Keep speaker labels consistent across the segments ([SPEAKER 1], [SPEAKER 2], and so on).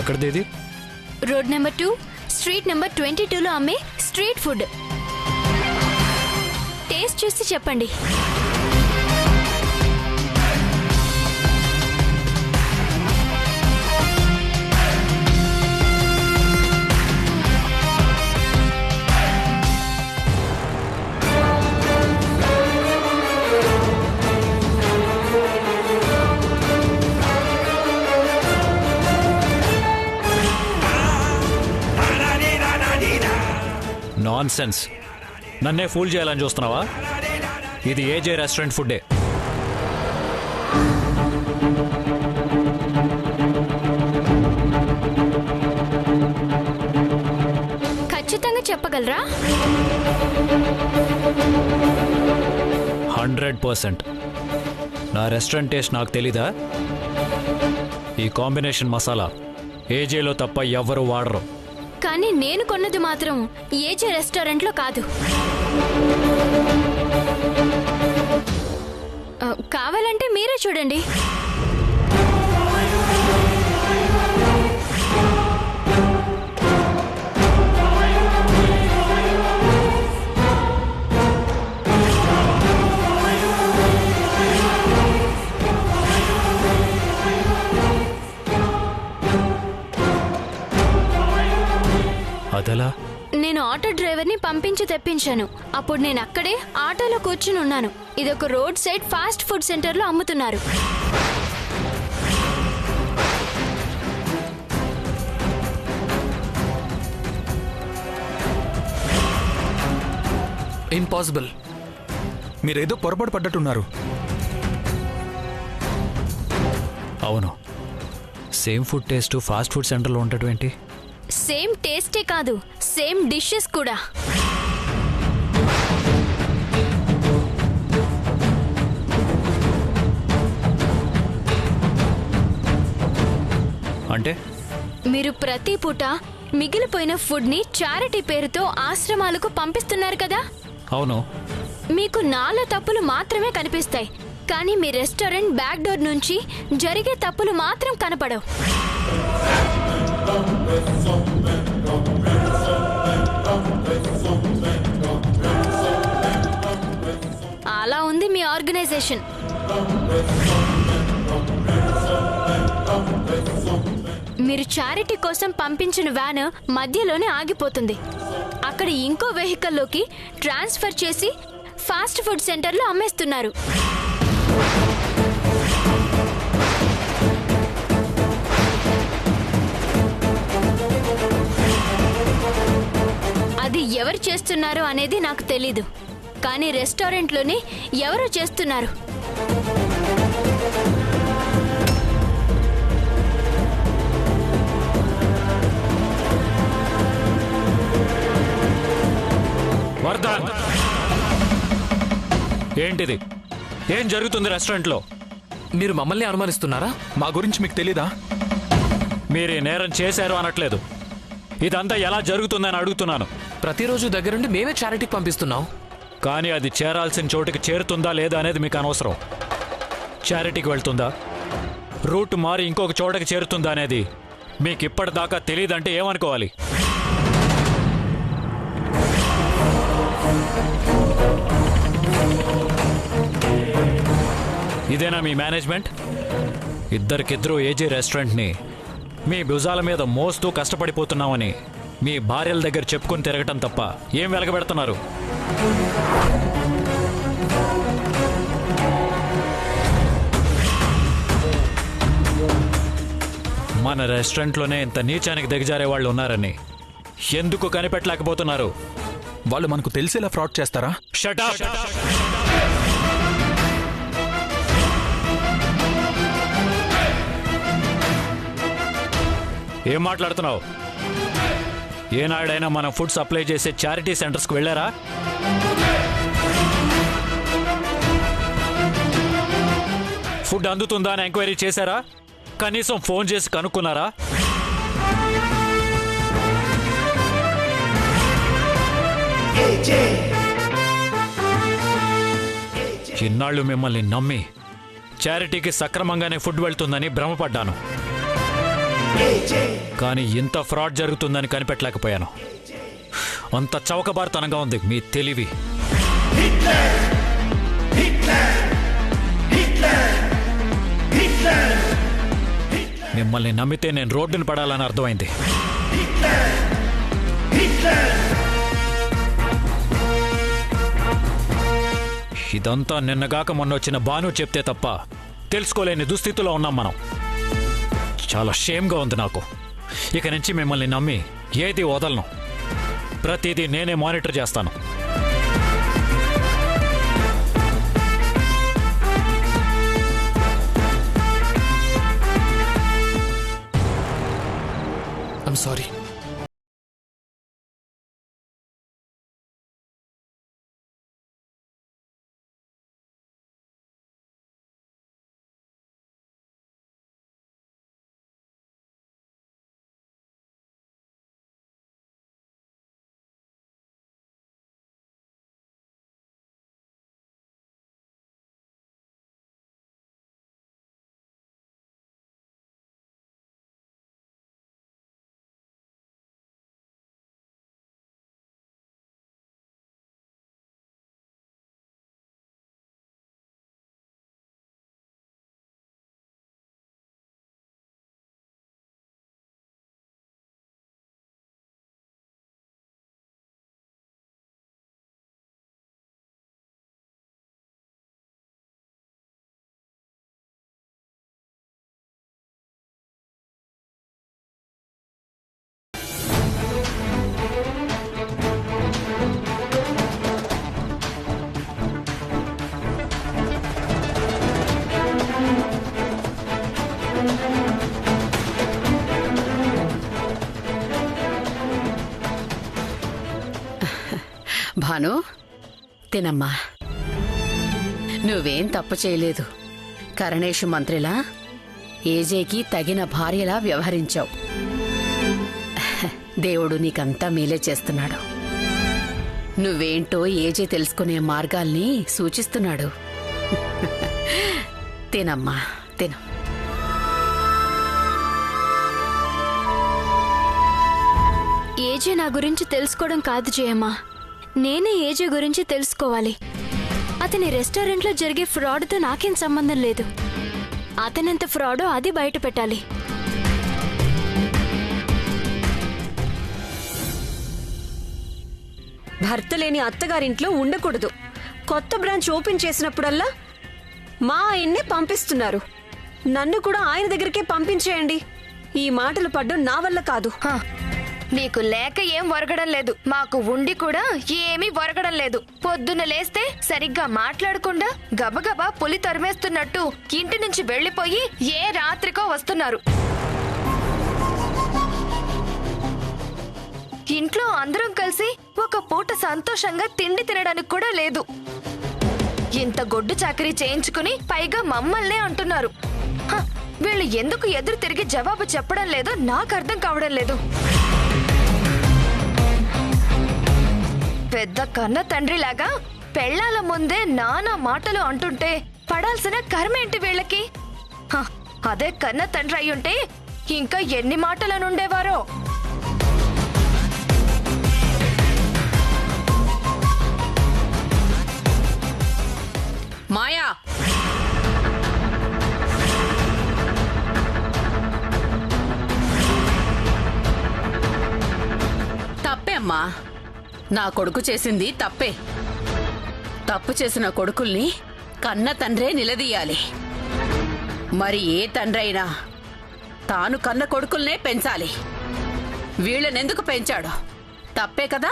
[SPEAKER 1] ఎక్కడిది ఇది?
[SPEAKER 2] Road number 2 street number 22లో అమ్మే స్ట్రీట్ ఫుడ్. టేస్ట్ చూసి చెప్పండి.
[SPEAKER 1] Non sense. నన్నే ఫూల్ చేయాలని చూస్తున్నావా? ఇది ఏజే రెస్టారెంట్ ఫుడ్డే.
[SPEAKER 2] ఖచ్చితంగా చెప్పగలరా?
[SPEAKER 1] 100%. నా రెస్టారెంట్ టేస్ట్ నాకు తెలీదా? ఈ కాంబినేషన్ మసాలా ఏజేలో తప్ప ఎవ్వరూ వాడరు.
[SPEAKER 2] కానీ నేను కొన్నది మాత్రం ఏజే రెస్టారెంట్లో కాదు. కావాలంటే మీరే చూడండి.
[SPEAKER 1] అదలా?
[SPEAKER 2] నేను ఆటో డ్రైవర్ని పంపించి తెప్పించాను. అప్పుడు నేను అక్కడే ఆటోలో కూర్చుని ఉన్నాను. ఇదొక రోడ్ సైడ్ ఫాస్ట్ ఫుడ్ సెంటర్లో అమ్ముతున్నారు.
[SPEAKER 3] ఇంపాసిబుల్. మీరేదో పొరపాటు పడ్డట్టున్నారు.
[SPEAKER 1] అవును, same food taste fast food సెంటర్లో ఉండటం ఏంటి?
[SPEAKER 2] సేమ్ టేస్టే కాదు, సేమ్ డిషెస్ కూడా.
[SPEAKER 1] అంటే
[SPEAKER 2] మీరు ప్రతి పూట మిగిలిపోయిన ఫుడ్ ని చారిటీ పేరుతో ఆశ్రమాలకు పంపిస్తున్నారు కదా?
[SPEAKER 1] అవును.
[SPEAKER 2] మీకు 4 తప్పులు మాత్రమే కనిపిస్తాయి, కానీ మీ రెస్టారెంట్ బ్యాక్ డోర్ నుంచి జరిగే తప్పులు మాత్రం కనపడవు. అలా ఉంది మీ ఆర్గనైజేషన్. మీరు చారిటీ కోసం పంపించిన వ్యాన్ మధ్యలోనే ఆగిపోతుంది. అక్కడ ఇంకో వెహికల్లోకి ట్రాన్స్ఫర్ చేసి ఫాస్ట్ ఫుడ్ సెంటర్లో అమ్మేస్తున్నారు. అది ఎవరు చేస్తున్నారో అనేది నాకు తెలీదు, కానీ రెస్టారెంట్లోనే ఎవరో చేస్తున్నారు.
[SPEAKER 1] వర్ధన్, ఏంటిది? ఏం జరుగుతుంది రెస్టారెంట్లో?
[SPEAKER 3] మీరు మమ్మల్ని అనుమానిస్తున్నారా?
[SPEAKER 4] మా గురించి మీకు తెలీదా?
[SPEAKER 1] మీరే నేరం చేశారు అనట్లేదు, ఇదంతా ఎలా జరుగుతుందని అడుగుతున్నాను.
[SPEAKER 3] ప్రతిరోజు దగ్గరుండి మేమే చారిటీకి పంపిస్తున్నాం.
[SPEAKER 1] కానీ అది చేరాల్సిన చోటుకి చేరుతుందా లేదా అనేది మీకు అనవసరం. చారిటీకి వెళ్తుందా, రూట్ మారి ఇంకొక చోటకి చేరుతుందా అనేది మీకు ఇప్పటిదాకా తెలియదంటే ఏమనుకోవాలి? ఇదేనా మీ మేనేజ్మెంట్? ఇద్దరికిద్దరూ ఏజీ రెస్టారెంట్ని మీ భుజాల మీద మోస్తూ కష్టపడిపోతున్నామని మీ భార్యల దగ్గర చెప్పుకొని తిరగటం తప్ప ఏం వెలగబెడుతున్నారు? మన రెస్టారెంట్లోనే ఇంత నీచానికి దిగజారే వాళ్ళు ఉన్నారని ఎందుకు కనిపెట్టలేకపోతున్నారు?
[SPEAKER 4] వాళ్ళు మనకు తెలిసేలా ఫ్రాడ్ చేస్తారా?
[SPEAKER 1] Shut up! ఏం మాట్లాడుతున్నావు? ఏనాడైనా మనం ఫుడ్ సప్లై చేసే చారిటీ సెంటర్స్కి వెళ్ళారా? ఫుడ్ అందుతుందా అని ఎంక్వైరీ చేశారా? కనీసం ఫోన్ చేసి కనుక్కున్నారా? ఇన్నాళ్ళు మిమ్మల్ని నమ్మి చారిటీకి సక్రమంగానే ఫుడ్ వెళ్తుందని భ్రమపడ్డాను. కానీ ఇంత ఫ్రాడ్ జరుగుతుందని కనిపెట్టలేకపోయాను. అంత చౌకబారుతనంగా ఉంది మీ తెలివి. మిమ్మల్ని నమ్మితే నేను రోడ్డును పడాలని అర్థమైంది. ఇదంతా నిన్నగాక మొన్న వచ్చిన బాను చెప్తే తప్ప తెలుసుకోలేని దుస్థితిలో ఉన్నాం మనం. చాలా షేమ్గా ఉంది నాకు. ఇక నుంచి మిమ్మల్ని నమ్మి ఏది వదలను. ప్రతిదీ నేనే మానిటర్ చేస్తాను.
[SPEAKER 3] I'm sorry.
[SPEAKER 5] భాను, తినమ్మా. నువ్వేం తప్పు చేయలేదు. కరణేషు మంత్రిలా ఏజేకి తగిన భార్యలా వ్యవహరించావు. దేవుడు నీకంతా మేలే చేస్తున్నాడు. నువ్వేంటో ఏజే తెలుసుకునే మార్గాల్ని సూచిస్తున్నాడు. తినమ్మా, తిను.
[SPEAKER 2] ఏజే నా గురించి తెలుసుకోవడం కాదు జయమ్మా, నేనే ఏజే గురించి తెలుసుకోవాలి. అతని రెస్టారెంట్లో జరిగే ఫ్రాడ్తో నాకేం సంబంధం లేదు. అతనెంత ఫ్రాడో అది బయట పెట్టాలి.
[SPEAKER 6] భర్త లేని అత్తగారింట్లో ఉండకూడదు. కొత్త బ్రాంచ్ ఓపెన్ చేసినప్పుడల్లా మా ఆయన్నే పంపిస్తున్నారు. నన్ను కూడా ఆయన దగ్గరికే పంపించేయండి. ఈ మాటలు పడ్డం నా వల్ల కాదు.
[SPEAKER 7] నీకు లేక ఏం వరగడం లేదు, మాకు ఉండి కూడా ఏమీ వరగడం లేదు. పొద్దున్న లేస్తే సరిగ్గా మాట్లాడకుండా గబగబా పులి తరిమేస్తున్నట్టు ఇంటి నుంచి వెళ్లిపోయి ఏ రాత్రికో వస్తున్నారు. ఇంట్లో అందరం కలిసి ఒక పూట సంతోషంగా తిండి తినడానికి కూడా లేదు. ఇంత గొడ్డు చాకరీ చేయించుకుని పైగా మమ్మల్నే అంటున్నారు. వీళ్ళు ఎందుకు ఎదురు తిరిగి జవాబు చెప్పడం లేదో నాకు అర్థం కావడం లేదు. పెద్ద కన్న తండ్రిలాగా పెళ్ళాల ముందే నానా మాటలు అంటుంటే పడాల్సిన కర్మేంటి వీళ్ళకి? అదే కన్న తండ్రి అయ్యుంటే ఇంకా ఎన్ని మాటలనుండేవారో.
[SPEAKER 5] మాయా, తప్పే అమ్మా. నా కొడుకు చేసింది తప్పే. తప్పు చేసిన కొడుకుల్ని కన్న తండ్రే నిలదీయాలి. మరి ఏ తండ్రి అయినా తాను కన్న కొడుకుల్నే పెంచాలి. వీళ్ళనెందుకు పెంచాడు? తప్పే కదా.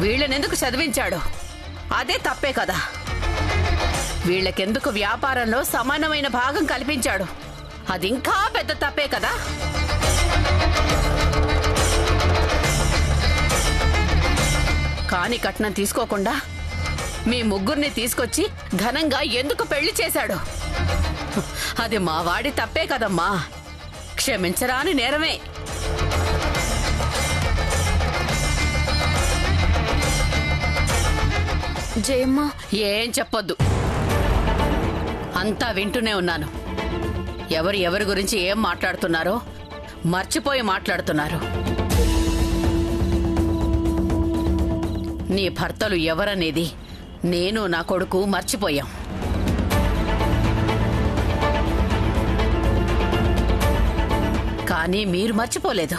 [SPEAKER 5] వీళ్ళనెందుకు చదివించాడు? అదే తప్పే కదా. వీళ్ళకెందుకు వ్యాపారంలో సమానమైన భాగం కల్పించాడు? అది ఇంకా పెద్ద తప్పే కదా. కాని కట్నం తీసుకోకుండా మీ ముగ్గురిని తీసుకొచ్చి ఘనంగా ఎందుకు పెళ్లి చేశాడు? అది మా వాడి తప్పే కదమ్మా. క్షమించరాని నేరమే.
[SPEAKER 2] జయమ్మా,
[SPEAKER 5] ఏం చెప్పొద్దు. అంతా వింటూనే ఉన్నాను. ఎవరి గురించి ఏం మాట్లాడుతున్నారో మర్చిపోయి మాట్లాడుతున్నారు. నీ భర్తలు ఎవరనేది నేను నా కొడుకు మర్చిపోయాం. కానీ మీరు మర్చిపోలేదు.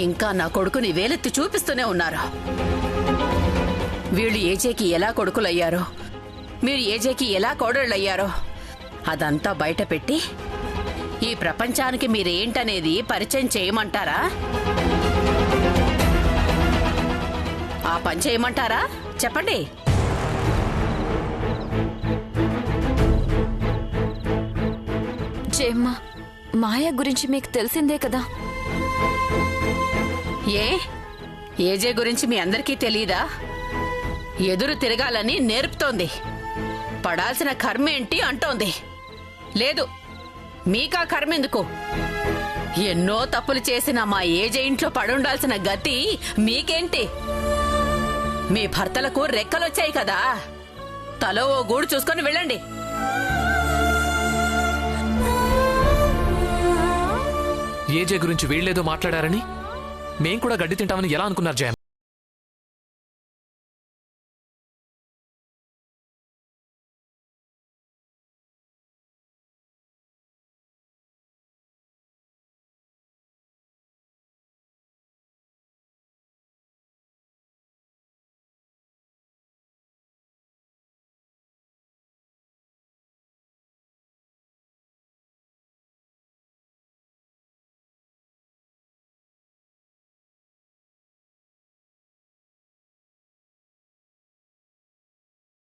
[SPEAKER 5] ఇంకా నా కొడుకుని వేలెత్తి చూపిస్తూనే ఉన్నారు. వీళ్ళు ఏజేకి ఎలా కొడుకులయ్యారో, మీరు ఏజేకి ఎలా కోడళ్ళయ్యారో అదంతా బయట పెట్టి ఈ ప్రపంచానికి మీరేంటనేది పరిచయం చేయమంటారా? ఆ పని చేయమంటారా? చెప్పండి.
[SPEAKER 2] జయమ్మ, మాయ గురించి మీకు తెలిసిందే కదా.
[SPEAKER 5] ఏజే గురించి మీ అందరికీ తెలీదా? ఎదురు తిరగాలని నేర్పుతోంది. పడాల్సిన కర్మేంటి అంటోంది. లేదు, మీకా కర్మెందుకు? ఎన్నో తప్పులు చేసిన మా ఏజే ఇంట్లో పడుండాల్సిన గతి మీకేంటి? మీ భర్తలకు రెక్కలొచ్చాయి కదా, తలో ఓ గూడు చూసుకొని వెళ్ళండి.
[SPEAKER 3] ఏజే గురించి వీళ్ళేదో మాట్లాడారని మేం కూడా గడ్డి తింటామని ఎలా అనుకున్నారు జయమ్మ?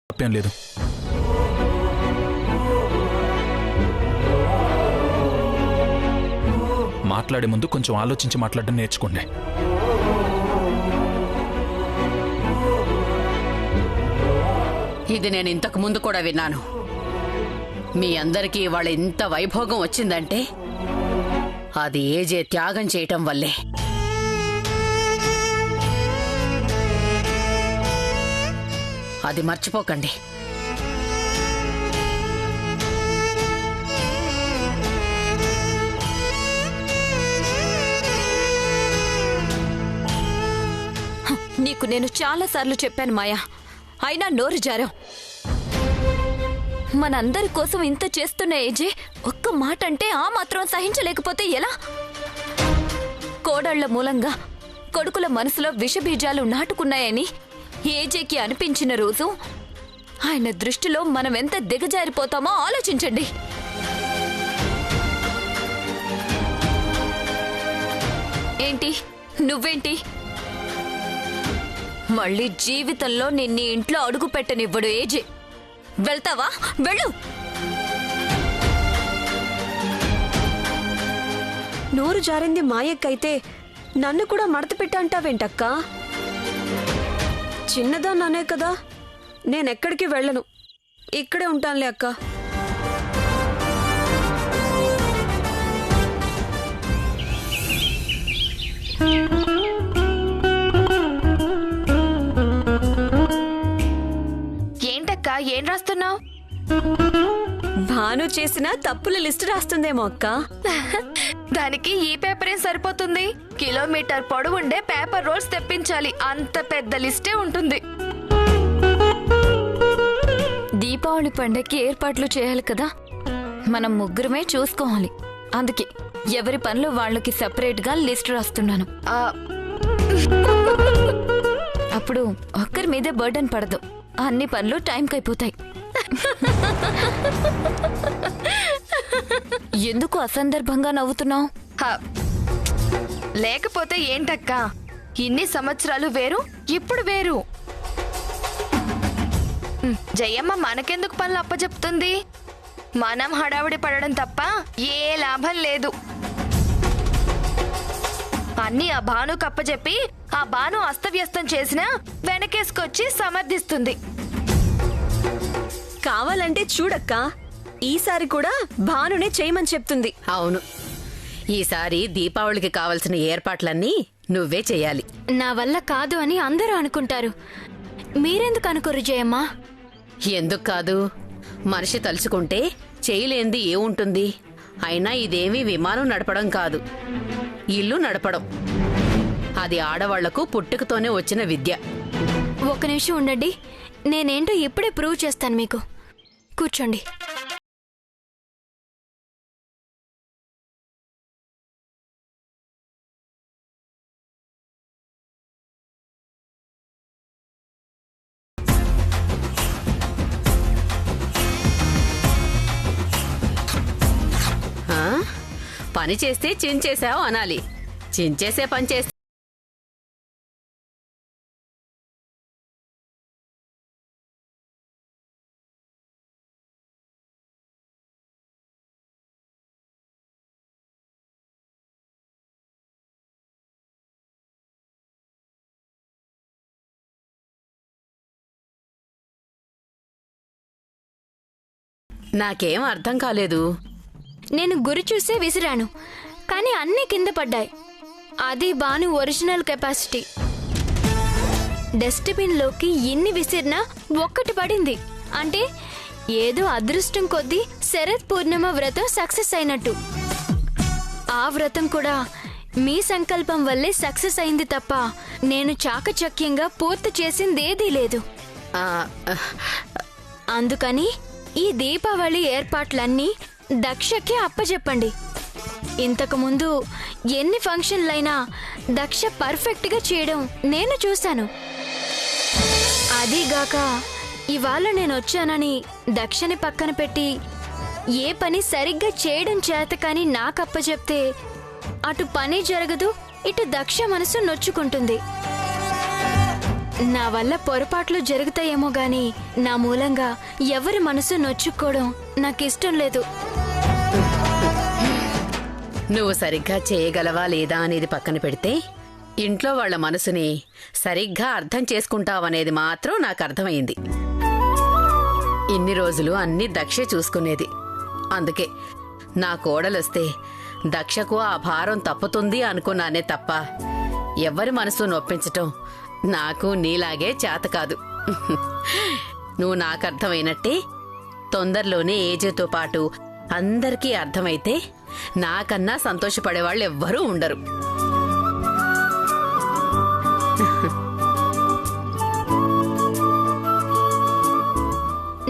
[SPEAKER 4] తప్పేం లేదు. మాట్లాడే ముందు కొంచెం ఆలోచించి మాట్లాడడం నేర్చుకోండి.
[SPEAKER 5] ఇది నేను ఇంతకు ముందు కూడా విన్నాను. మీ అందరికీ వాళ్ళ ఇంత వైభోగం వచ్చిందంటే అది ఏజే త్యాగం చేయటం వల్లే. అది మర్చిపోకండి.
[SPEAKER 2] నీకు నేను చాలాసార్లు చెప్పాను మాయా, అయినా నోరు జారావు. మనందరి కోసం ఇంత చేస్తున్న ఏజే ఒక్క మాట అంటే ఆ మాత్రం సహించలేకపోతే ఎలా? కోడళ్ల మూలంగా కొడుకుల మనసులో విషబీజాలు నాటుకున్నాయని ఏజేకి అనిపించిన రోజు ఆయన దృష్టిలో మనం ఎంత దిగజారిపోతామో ఆలోచించండి. ఏంటి నువ్వేంటి? మళ్ళీ జీవితంలో నిన్ను ఇంట్లో అడుగు పెట్టనివ్వడు ఏజే. వెళ్తావా? వెళ్ళు.
[SPEAKER 6] నోరు జారింది మాయక్కైతే నన్ను కూడా మడత పెట్టంటావేంటక్కా? చిన్నదాన్నే కదా, నేనెక్కడికి వెళ్ళను, ఇక్కడే ఉంటానులే అక్క.
[SPEAKER 7] ఏంటక్కా, ఏం రాస్తున్నావు?
[SPEAKER 6] భాను చేసిన తప్పుల లిస్టు రాస్తుందేమో అక్క.
[SPEAKER 7] దానికి ఈ పేపర్ ఏం సరిపోతుంది? కిలోమీటర్ పొడవుండే పేపర్ రోల్స్ తెప్పించాలి. అంత పెద్ద లిస్టే ఉంటుంది.
[SPEAKER 2] దీపావళి పండగకి ఏర్పాట్లు చేయాలి కదా, మనం ముగ్గురమే చూసుకోవాలి. అందుకే ఎవరి పనులు వాళ్ళకి సెపరేట్ గా లిస్ట్ రాస్తున్నాను. అప్పుడు ఒక్కరి మీదే బర్డన్ పడదు, అన్ని పనులు టైంకి అయిపోతాయి. ఎందుకు అసందర్భంగా నవ్వుతున్నావు?
[SPEAKER 7] లేకపోతే ఏంటక్కా, ఇన్ని సంవత్సరాలు వేరు, ఇప్పుడు వేరు. జయమ్మ మనకెందుకు పనులు అప్పచెప్తుంది? మనం హడావుడి పడడం తప్ప ఏ లాభం లేదు. అన్ని ఆ భానుకు అప్పచెప్పి ఆ భాను అస్తవ్యస్తం చేసినా వెనకేసుకొచ్చి సమర్థిస్తుంది.
[SPEAKER 6] కావాలంటే చూడక్క, ఈసారి కూడా భానునే చేయమని చెప్తుంది.
[SPEAKER 5] అవును, ఈసారి దీపావళికి కావలసిన ఏర్పాట్లన్నీ నువ్వే చెయ్యాలి.
[SPEAKER 2] నా వల్ల కాదు అని అందరూ అనుకుంటారు, మీరెందుకు అనుకోరు జయమ్మా?
[SPEAKER 5] ఎందుకు కాదు? మనిషి తలుచుకుంటే చేయలేంది ఏముంటుంది? అయినా ఇదేమీ విమానం నడపడం కాదు, ఇల్లు నడపడం. అది ఆడవాళ్లకు పుట్టుకతోనే వచ్చిన విద్య.
[SPEAKER 2] ఒక నిమిషం ఉండండి, నేనేంటో ఇప్పుడే ప్రూవ్ చేస్తాను మీకు. కూర్చోండి.
[SPEAKER 5] ఆ? పని చేస్తే చించేశావు అనాలి. చించేసే పని చేస్తే నాకేం అర్థం కాలేదు.
[SPEAKER 2] నేను గురి చూసే విసిరాను, కానీ అన్నీ కింద పడ్డాయి. అది బాను ఒరిజినల్ కెపాసిటీ. డస్ట్బిన్లోకి ఎన్ని విసిరినా ఒక్కటి పడింది అంటే ఏదో అదృష్టం కొద్దీ శరత్ పూర్ణిమ వ్రతం సక్సెస్ అయినట్టు. ఆ వ్రతం కూడా మీ సంకల్పం వల్లే సక్సెస్ అయింది తప్ప నేను చాకచక్యంగా పూర్తి చేసిందేదీ లేదు.
[SPEAKER 5] ఆ,
[SPEAKER 2] అందుకని ఈ దీపావళి ఏర్పాట్లన్నీ దక్షకి అప్పచెప్పండి. ఇంతకుముందు ఎన్ని ఫంక్షన్లైనా దక్ష పర్ఫెక్ట్గా చేయడం నేను చూశాను. అదీగాక ఇవాళ నేను వచ్చానని దక్షని పక్కన పెట్టి ఏ పని సరిగ్గా చేయడం చేత కానీ నాకు అప్పచెప్తే అటు పని జరగదు, ఇటు దక్ష మనసు నొచ్చుకుంటుంది. నా వల్ల పొరపాట్లు జరుగుతాయేమో గాని నా మూలంగా ఎవరి మనసు నొచ్చుకోవడం నాకిష్టం లేదు.
[SPEAKER 5] నువ్వు సరిగ్గా చేయగలవా లేదా అనేది పక్కన పెడితే ఇంట్లో వాళ్ల మనసుని సరిగ్గా అర్థం చేసుకుంటావనేది మాత్రం నాకు అర్థమైంది. ఇన్ని రోజులు అన్ని దక్షే చూసుకునేది. అందుకే నా కోడలొస్తే దక్షకు ఆ భారం తప్పుతుంది అనుకున్నానే తప్ప ఎవరి మనసు నొప్పించటం నాకు నీలాగే చేత కాదు. నువ్వు నాకు అర్థమైనట్టే తొందరలోనే ఏజేతో పాటు అందరికీ అర్థమైతే నాకన్నా సంతోషపడేవాళ్ళు ఎవ్వరూ ఉండరు.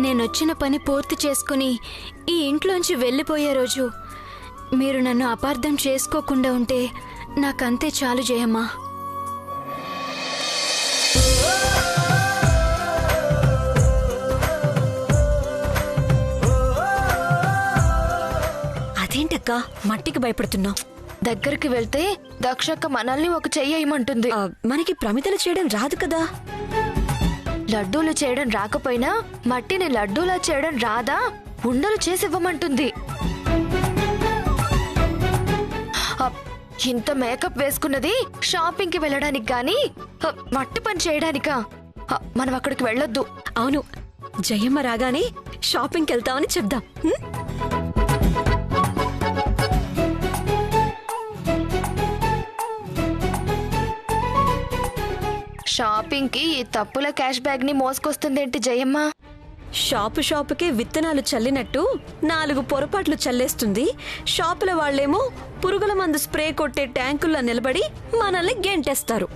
[SPEAKER 2] నేనొచ్చిన పని పూర్తి చేసుకుని ఈ ఇంట్లోంచి వెళ్ళిపోయే రోజు మీరు నన్ను అపార్థం చేసుకోకుండా ఉంటే నాకంతే చాలు జయమ్మా.
[SPEAKER 6] అదేంటక్క మట్టికి భయపడుతున్నావు?
[SPEAKER 7] దగ్గరికి వెళ్తే దక్షక్క మనల్ని ఒక చెయ్యమంటుంది.
[SPEAKER 6] మనకి ప్రమిదలు చేయడం రాదు కదా.
[SPEAKER 7] లడ్డూలు చేయడం రాకపోయినా మట్టిని లడ్డూలా చేయడం రాదా, ఉండలు చేసివ్వమంటుంది. ఇంత మేకప్ వేసుకున్నది షాపింగ్ కి వెళ్ళడానికి గాని మట్టి పని చేయడానికా? మనం అక్కడికి వెళ్ళొద్దు.
[SPEAKER 6] అవును, జయమ్మ రాగానే షాపింగ్కి వెళ్తామని చెప్దాం.
[SPEAKER 7] షాపింగ్ కి ఈ తప్పుల క్యాష్ బ్యాగ్ ని మోసుకొస్తుందేంటి జయమ్మ?
[SPEAKER 6] షాపుకే విత్తనాలు చల్లినట్టు 4 పొరపాట్లు చల్లేస్తుంది. షాపుల వాళ్లేమో పురుగుల మందు స్ప్రే కొట్టే ట్యాంకుల్లో నిలబడి మనల్ని గెంటేస్తారు.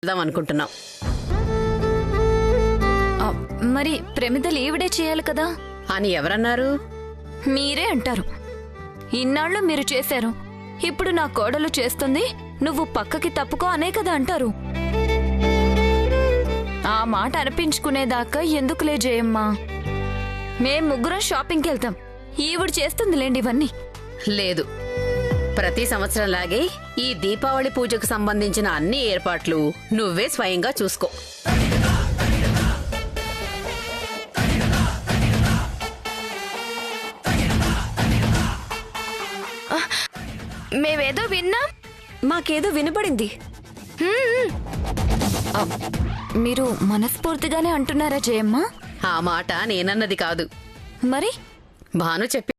[SPEAKER 5] వెళ్దాం అనుకుంటున్నాం.
[SPEAKER 2] మరి ప్రమిదలు ఈవిడే చేయాలి కదా
[SPEAKER 5] అని ఎవరన్నారు?
[SPEAKER 2] మీరే అంటారు. ఇన్నాళ్ళు మీరు చేశారు, ఇప్పుడు నా కోడలు చేస్తుంది, నువ్వు పక్కకి తప్పుకో అనే కదా అంటారు. ఆ మాట అనిపించుకునేదాకా ఎందుకులే జయమ్మా. మేం ముగ్గురం షాపింగ్కి వెళ్తాం, ఈవిడ చేస్తుందిలేండి ఇవన్నీ.
[SPEAKER 5] లేదు, ప్రతి సంవత్సరంలాగే ఈ దీపావళి పూజకు సంబంధించిన అన్ని ఏర్పాట్లు నువ్వే స్వయంగా చూసుకో.
[SPEAKER 7] మేమేదో విన్నాం.
[SPEAKER 6] మాకేదో వినపడింది.
[SPEAKER 2] మీరు మనస్ఫూర్తిగానే అంటున్నారా జయమ్మ?
[SPEAKER 5] ఆ మాట నేనన్నది కాదు,
[SPEAKER 2] మరి
[SPEAKER 5] భాను చెప్పి